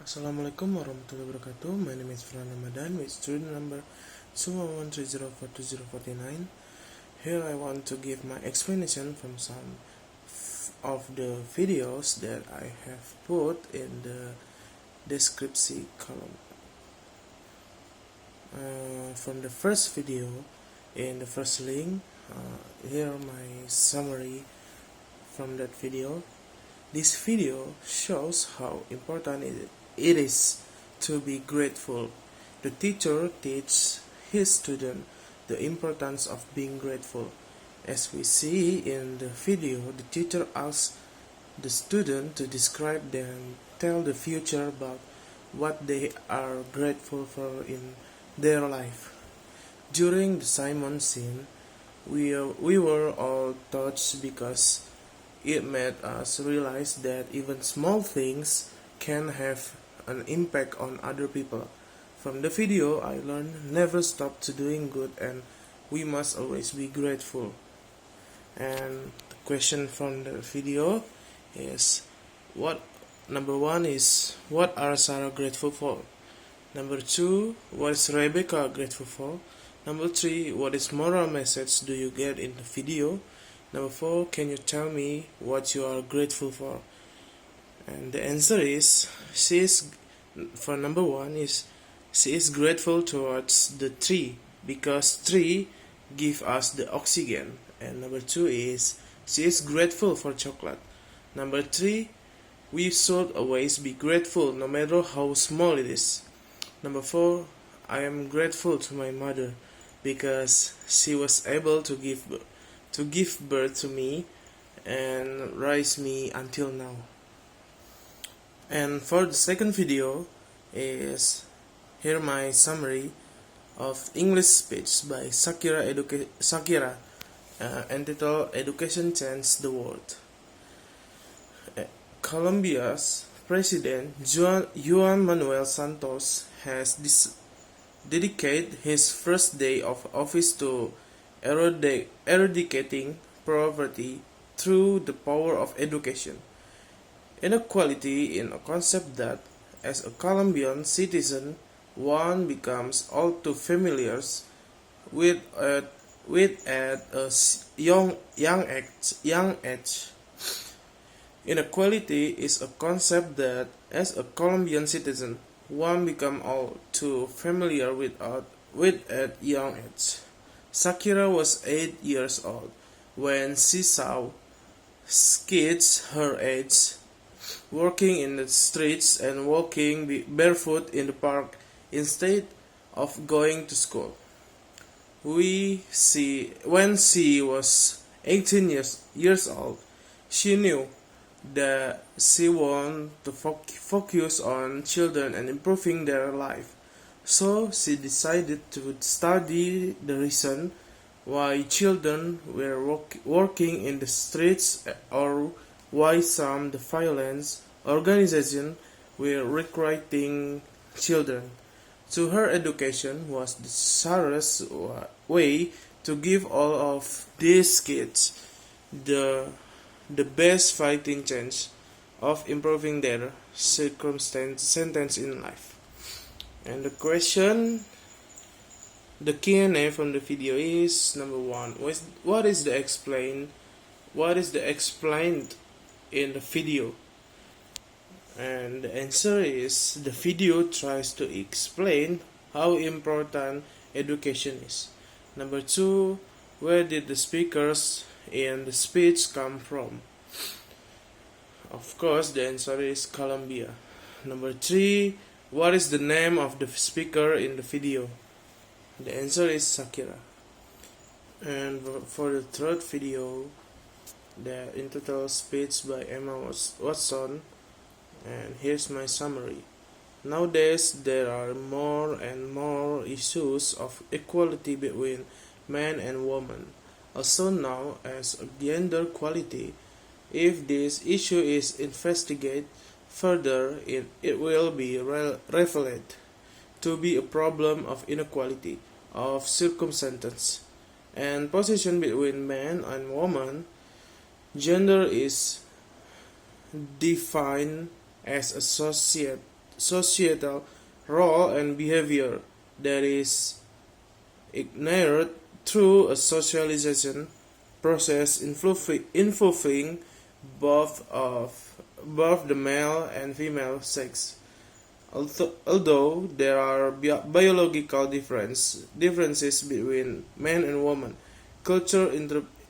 Assalamualaikum warahmatullahi wabarakatuh. My name is Ramadhan with student number 211304249. Here I want to give my explanation from some of the videos that I have put in the description column. From the first video, in the first link, here my summary from that video. This video shows how important it is to be grateful. The teacher teaches his student the importance of being grateful. As we see in the video, the teacher asks the student to describe and tell the future about what they are grateful for in their life. During the Simon scene, we were all touched because it made us realize that even small things can have an impact on other people. From the video, I learned never stop to doing good and we must always be grateful. And the question from the video is number one is what are Sarah grateful for? Number two, what is Rebecca grateful for? Number three, what is moral message do you get in the video? Number four, can you tell me what you are grateful for? And the answer is, for number one is, she is grateful towards the tree because tree give us the oxygen. And number two is, she is grateful for chocolate. Number three, we should always be grateful no matter how small it is. Number four, I am grateful to my mother because she was able to give birth to me and raise me until now. And for the second video is here my summary of English speech by Shakira entitled Education Changed the World. Colombia's President Juan Manuel Santos has dedicated his first day of office to eradicating poverty through the power of education. Inequality is a concept that, as a Colombian citizen, one becomes all too familiar with at a young age. Inequality is a concept that, as a Colombian citizen, one becomes all too familiar with at young age. Shakira was 8 years old when she saw kids her age working in the streets and walking barefoot in the park instead of going to school. When she was 18 years old, she knew that she wanted to focus on children and improving their life. So she decided to study the reason why children were working in the streets or why some the violence organizations were recruiting children. To her, education was the surest way to give all of these kids the best fighting chance of improving their circumstances in life. And the Q&A from the video is number one. What is the explained in the video? And the answer is the video tries to explain how important education is. Number two, where did the speakers in the speech come from? Of course, the answer is Colombia. Number three, what is the name of the speaker in the video? The answer is Shakira. And for the third video, the entitled Speech by Emma Watson, and here's my summary. Nowadays, there are more and more issues of equality between men and women, also known as gender equality. If this issue is investigated further, it will be revealed to be a problem of inequality of circumstances and position between men and women. Gender is defined as a societal role and behavior that is inherent through a socialization process involving both the male and female sex. Although there are biological differences between men and women, culture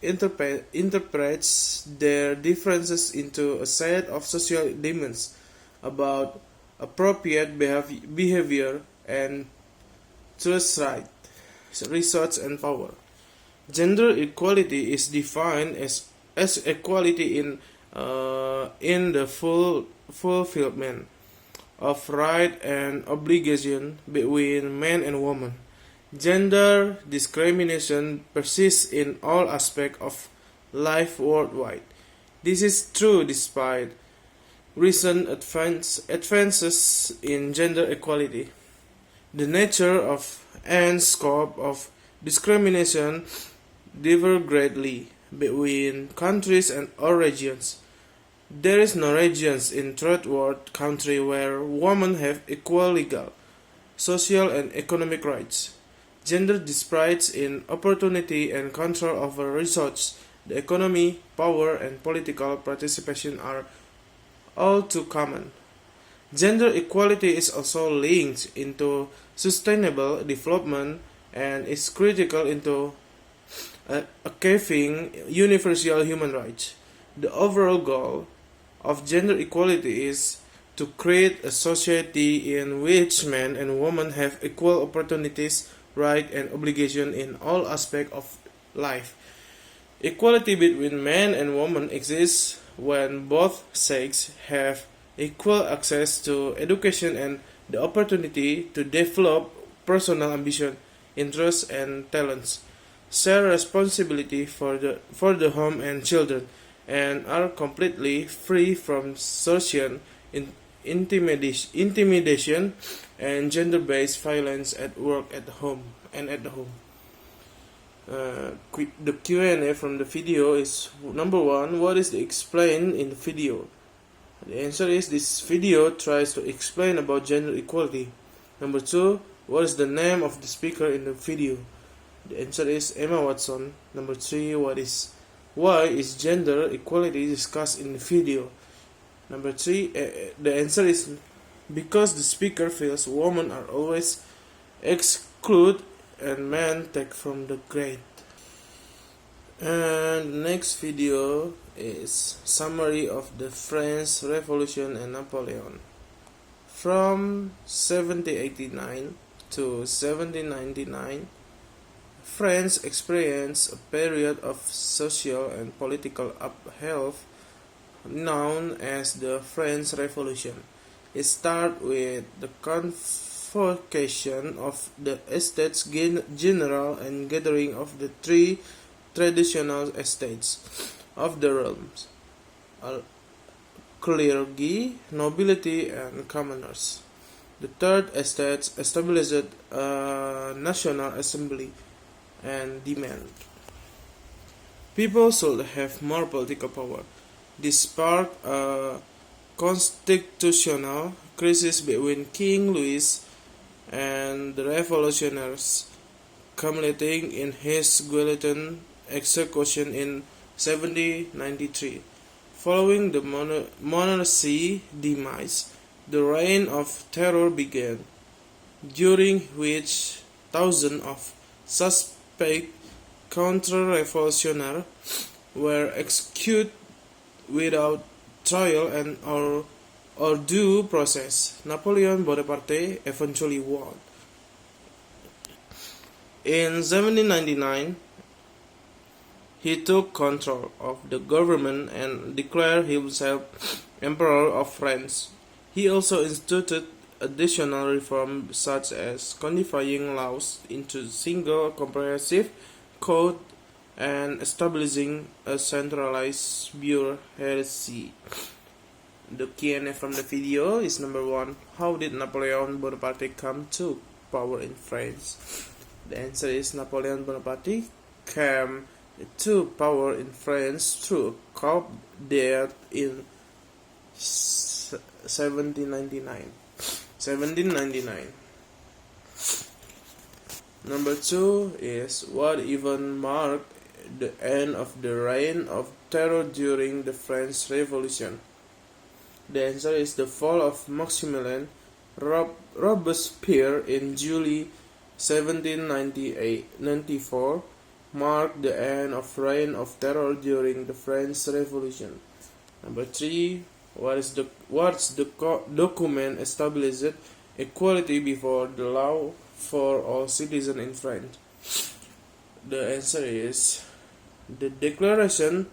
interprets their differences into a set of social demands about appropriate behavior and trust right, research and power. Gender equality is defined as equality in the fulfillment of right and obligation between men and women. Gender discrimination persists in all aspects of life worldwide. This is true despite recent advances in gender equality. The nature of and scope of discrimination differ greatly between countries and or regions. There is no regions in third world country where women have equal legal, social and economic rights. Gender disparities in opportunity and control over resources, the economy, power and political participation are all too common. Gender equality is also linked into sustainable development and is critical into achieving universal human rights. The overall goal of gender equality is to create a society in which men and women have equal opportunities, rights, and obligations in all aspects of life. Equality between men and women exists when both sexes have equal access to education and the opportunity to develop personal ambition, interests, and talents, share responsibility for the home and children, and are completely free from social intimidation and gender-based violence at work, at home. The Q&A from the video is: number 1, what is the explained in the video? The answer is this video tries to explain about gender equality. Number 2, what is the name of the speaker in the video? The answer is Emma Watson. Number 3, why is gender equality discussed in the video? Number 3, the answer is because the speaker feels women are always excluded and men take from the grade. And the next video is summary of the French Revolution and Napoleon. From 1789 to 1799, France experienced a period of social and political upheaval known as the French Revolution. It started with the convocation of the Estates General and gathering of the three traditional estates of the realms: clergy, nobility, and commoners. The third estate established a national assembly and demand people should have more political power. This sparked a constitutional crisis between King Louis and the revolutionaries, culminating in his guillotine execution in 1793. Following the monarchy demise, the reign of terror began, during which thousands of suspect counter-revolutionaries were executed without trial and or due process. Napoleon Bonaparte eventually won. In 1799, he took control of the government and declared himself Emperor of France. He also instituted additional reforms such as codifying laws into a single comprehensive code and establishing a centralized bureaucracy. The Q&A from the video is: number 1, how did Napoleon Bonaparte come to power in France? The answer is Napoleon Bonaparte came to power in France through a coup d'etat in 1799. 1799. Number 2 is what event marked the end of the reign of terror during the French Revolution? The answer is the fall of Maximilien Robespierre in July 1794 marked the end of reign of terror during the French Revolution. Number 3, what's the document established equality before the law for all citizens in France? The answer is the Declaration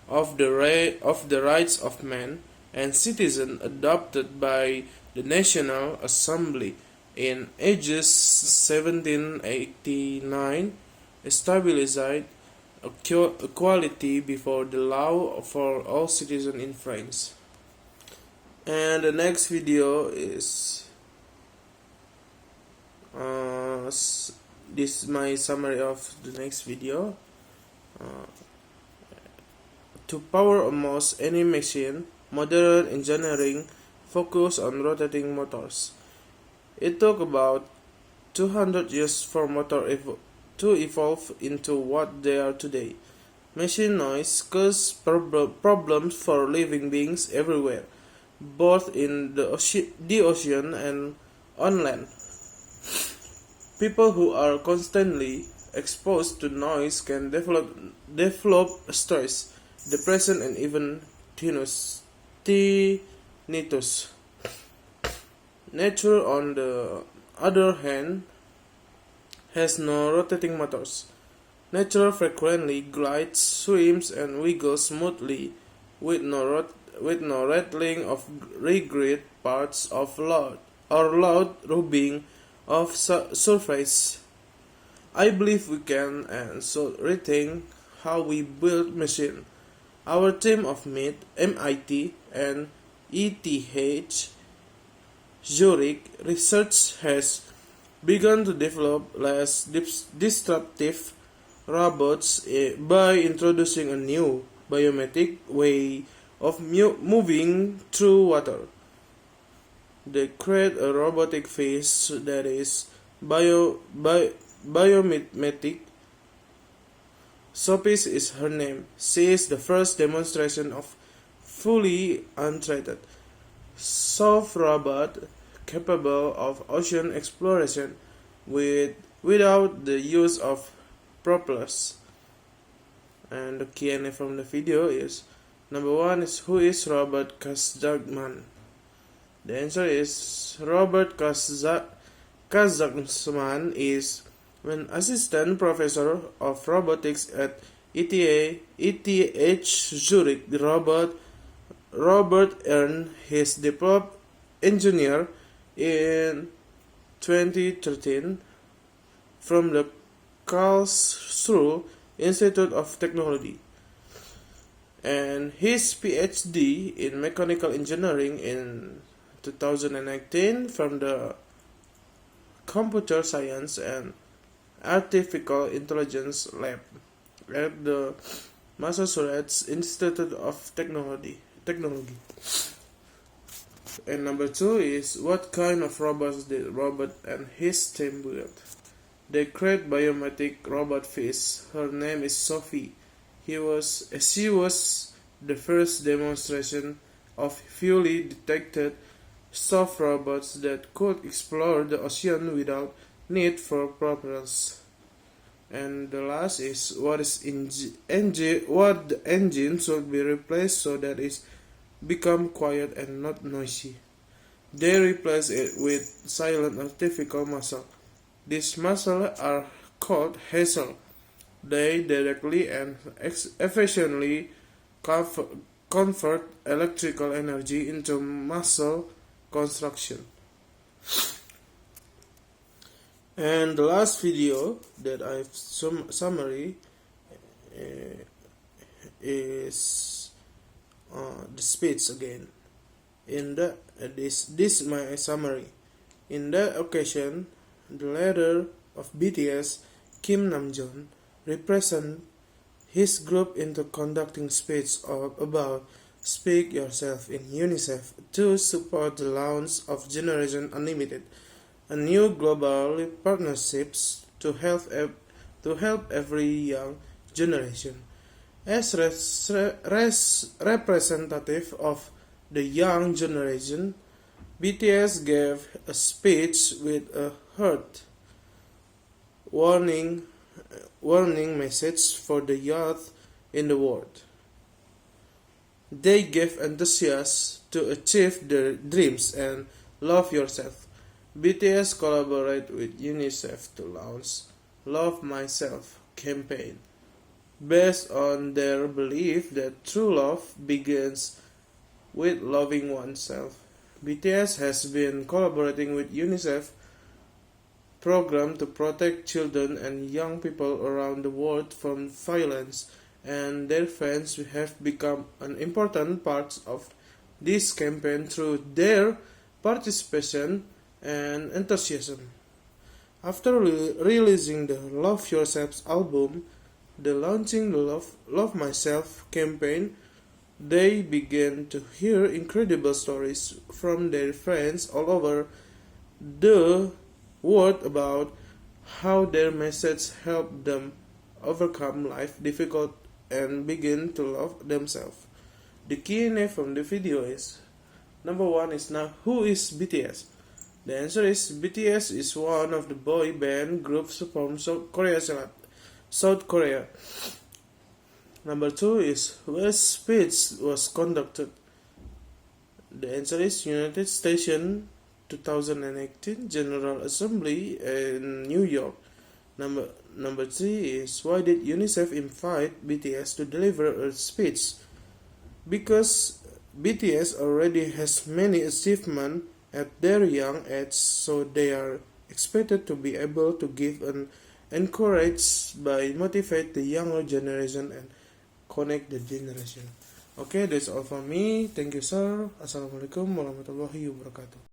of the Rights of Man and Citizen adopted by the National Assembly in August 1789 established equality before the law for all citizens in France. And the next video is this is my summary of the next video. To power almost any machine, modern engineering focused on rotating motors. It took about 200 years for motors to evolve into what they are today. Machine noise caused problems for living beings everywhere, both in the ocean and on land. People who are constantly exposed to noise can develop stress, depression, and even tinnitus. Nature, on the other hand, has no rotating motors. Nature frequently glides, swims, and wiggles smoothly, with no rattling of rigid parts of loud rubbing of surface. I believe we can and should rethink how we build machine. Our team of MIT and ETH Zurich research has begun to develop less disruptive robots by introducing a new biometric way of moving through water. They create a robotic face that is biomimetic. Sophie is her name. She is the first demonstration of fully untreated, soft robot capable of ocean exploration without the use of propellers. And the Q&A from the video is: number 1 is, who is Robert Kazagman? The answer is Robert Kazagman is an assistant professor of robotics at ETH Zurich. Robert earned his diploma engineer in 2013 from the Karlsruhe Institute of Technology, and his PhD in mechanical engineering in 2019 from the Computer Science and Artificial Intelligence Lab at the Massachusetts Institute of Technology. And number 2 is, what kind of robots did Robert and his team build? They create biometric robot face. Her name is Sophie. She was the first demonstration of fully detected soft robots that could explore the ocean without need for propellers. And the last is, what the engine should be replaced so that it become quiet and not noisy. They replace it with silent artificial muscle. These muscles are called hazel. They directly and efficiently convert electrical energy into muscle construction. And the last video that I've summary is the speech again. In this my summary. In that occasion, the leader of BTS, Kim Namjoon, represent his group into conducting speech about Speak yourself in UNICEF to support the launch of Generation Unlimited, a new global partnerships to help every young generation. As representative of the young generation, BTS gave a speech with a heart warning warning message for the youth in the world. They give enthusiasm to achieve their dreams and love yourself. BTS collaborate with UNICEF to launch Love Myself campaign based on their belief that true love begins with loving oneself. BTS has been collaborating with UNICEF program to protect children and young people around the world from violence, and their fans have become an important part of this campaign through their participation and enthusiasm. After releasing the Love Yourself album, the launching the Love Myself campaign, they began to hear incredible stories from their friends all over the world about how their message helped them overcome life difficult and begin to love themselves. The Q&A from the video is: number one is, now who is BTS? The answer is BTS is one of the boy band groups from South Korea. Number two is, where speech was conducted? The answer is United States 2018 General Assembly in New York. Number three is, why did UNICEF invite BTS to deliver a speech? Because BTS already has many achievements at their young age, so they are expected to be able to give an encourage by motivate the younger generation and connect the generation. Okay, that's all for me. Thank you, sir. Assalamualaikum warahmatullahi wabarakatuh.